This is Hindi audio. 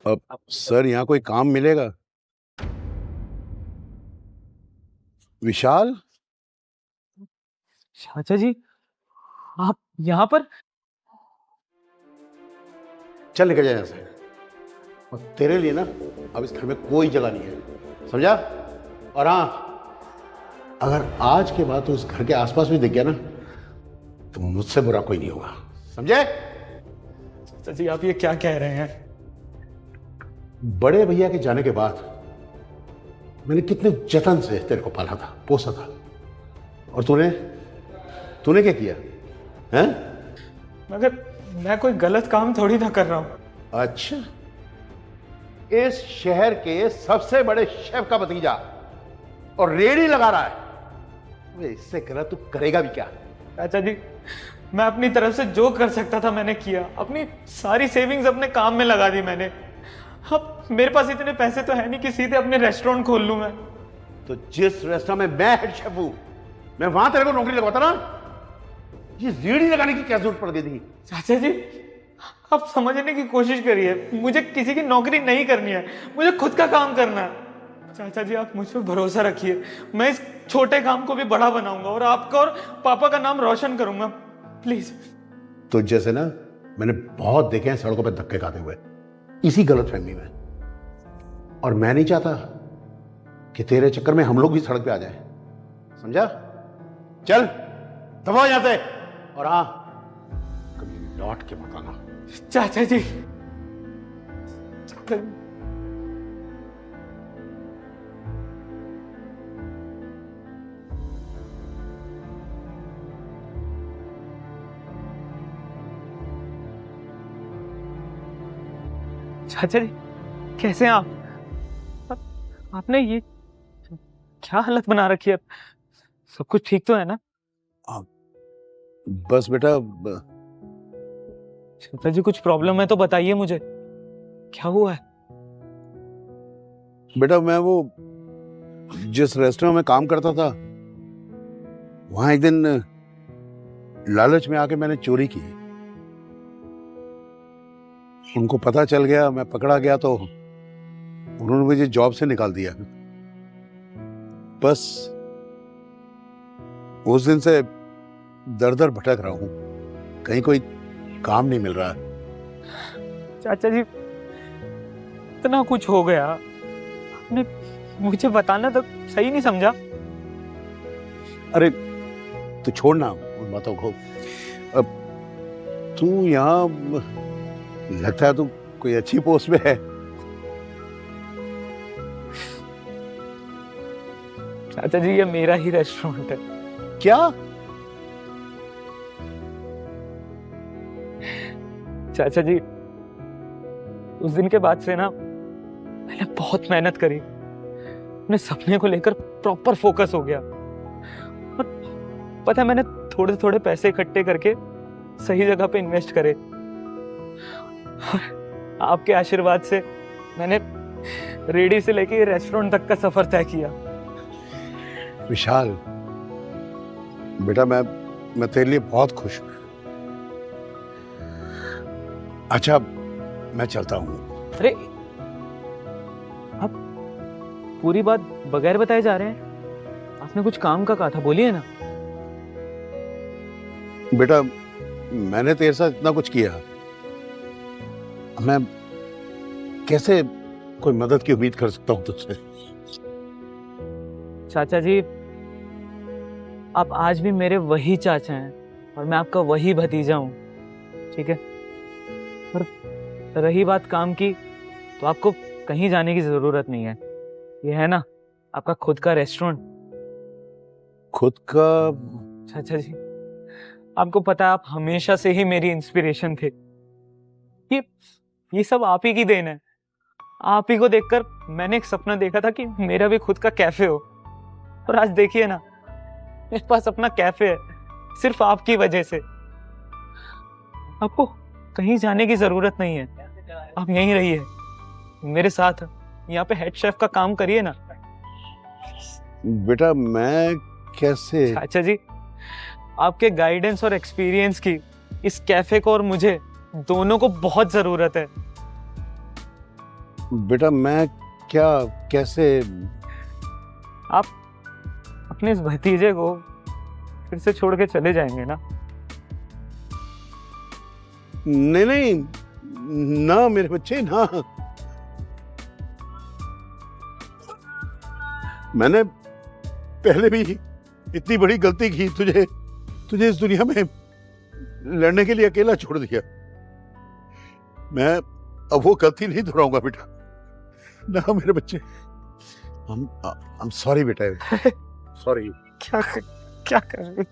अब सर, यहाँ कोई काम मिलेगा? विशाल। चाचा जी, आप यहाँ पर? चल निकल जा यहाँ से। और तेरे लिए ना अब इस घर में कोई जगह नहीं है, समझा? और हाँ, अगर आज के बाद तो इस घर के आसपास भी दिख गया ना तो मुझसे बुरा कोई नहीं होगा, समझे? चाचा जी, आप ये क्या कह रहे हैं? बड़े भैया के जाने के बाद मैंने कितने जतन से तेरे को पाला था, पोसा था, और तूने तूने क्या किया हैं? मगर मैं कोई गलत काम थोड़ी ना कर रहा हूँ। अच्छा, इस शहर के सबसे बड़े शेफ का भतीजा और रेडी लगा रहा है? वे इससे गलत तू करेगा भी क्या? चाचा जी, मैं अपनी तरफ से जो कर सकता था मैंने किया। अपनी सारी सेविंग्स अपने काम में लगा दी मैंने। अब मेरे पास इतने पैसे तो है नहीं कि सीधे अपने रेस्टोरेंट खोल लूं मैं। तो जिस रेस्टोरेंट में मैं हेड शेफ हूं, मैं वहां तेरे को नौकरी लगवाता ना, ये रेडी लगाने की क्या जरूरत पड़ गई थी? चाचा जी, आप समझने की कोशिश करिए। मुझे किसी की नौकरी नहीं करनी है, मुझे खुद का काम करना है। चाचा जी, आप मुझ पर भरोसा रखिए। मैं इस छोटे काम को भी बड़ा बनाऊंगा और आपका और पापा का नाम रोशन करूंगा। प्लीज। तो जैसे ना मैंने बहुत देखे हैं सड़कों पे धक्के खाते हुए, इसी गलतफहमी में। और मैं नहीं चाहता कि तेरे चक्कर में हम लोग भी सड़क पे आ जाएं, समझा? चल दबा यहां से, और हाँ, कभी लौट के मत आना। चाचा जी, चाचा जी, कैसे हैं आपने ये क्या हालत बना रखी है? सब कुछ ठीक तो है ना? बस बेटा, चाचा जी, कुछ प्रॉब्लम है तो बताइए मुझे। क्या हुआ है? बेटा मैं वो जिस रेस्टोरेंट में काम करता था, वहां एक दिन लालच में आके मैंने चोरी की। उनको पता चल गया, मैं पकड़ा गया तो उन्होंने मुझे जॉब से निकाल दिया। बस उस दिन से दर दर भटक रहा हूं, कहीं कोई काम नहीं मिल रहा है। चाचा जी, इतना कुछ हो गया, आपने मुझे बताना तो सही नहीं समझा। अरे तू छोड़ना उन बातों को। अब तू यहाँ, लगता है तू कोई अच्छी पोस्ट में है। चाचा जी, ये मेरा ही रेस्टोरेंट है। क्या? चाचा जी, उस दिन के बाद से ना मैंने बहुत मेहनत करी। अपने सपने को लेकर प्रॉपर फोकस हो गया। और पता है, मैंने थोड़े थोड़े पैसे इकट्ठे करके सही जगह पे इन्वेस्ट करे। और आपके आशीर्वाद से मैंने रेडी से लेके रेस्टोरेंट तक का सफर तय किया। विशाल बेटा, मैं तेरे लिए बहुत खुश हूं। अच्छा, मैं चलता हूं। अरे, आप पूरी बात बगैर बताए जा रहे हैं। आपने कुछ काम का कहा था, बोलिए ना। बेटा, मैंने तेरे साथ इतना कुछ किया, मैं कैसे कोई मदद की उम्मीद कर सकता हूं तुझसे? चाचा जी, आप आज भी मेरे वही चाचा हैं और मैं आपका वही भतीजा हूं, ठीक है? और रही बात काम की, तो आपको कहीं जाने की जरूरत नहीं है। ये है ना आपका खुद का रेस्टोरेंट। खुद का? चाचा जी, आपको पता है, आप हमेशा से ही मेरी इंस्पिरेशन थे। ये सब आप ही की देन है। आप ही को देखकर मैंने एक सपना देखा था कि मेरा भी खुद का कैफे हो, और आज देखिए ना, मेरे पास अपना कैफे है, सिर्फ आपकी वजह से। आपको कहीं जाने की जरूरत नहीं है, आप यहीं रहिए मेरे साथ। यहाँ पे हेड शेफ का काम करिए ना। बेटा मैं कैसे? चाचा जी, आपके गाइडेंस और एक्सपीरियंस की इस कैफे को और मुझे दोनों को बहुत जरूरत है। बेटा मैं क्या, कैसे? आप अपने इस भतीजे को फिर से छोड़ के चले जाएंगे ना? नहीं नहीं, ना मेरे बच्चे ना। मैंने पहले भी इतनी बड़ी गलती की, तुझे इस दुनिया में लड़ने के लिए अकेला छोड़ दिया। मैं अब वो गलती नहीं दोहराऊंगा बेटा, ना मेरे बच्चे। I'm sorry बेटा, सॉरी। क्या कर रहे हो?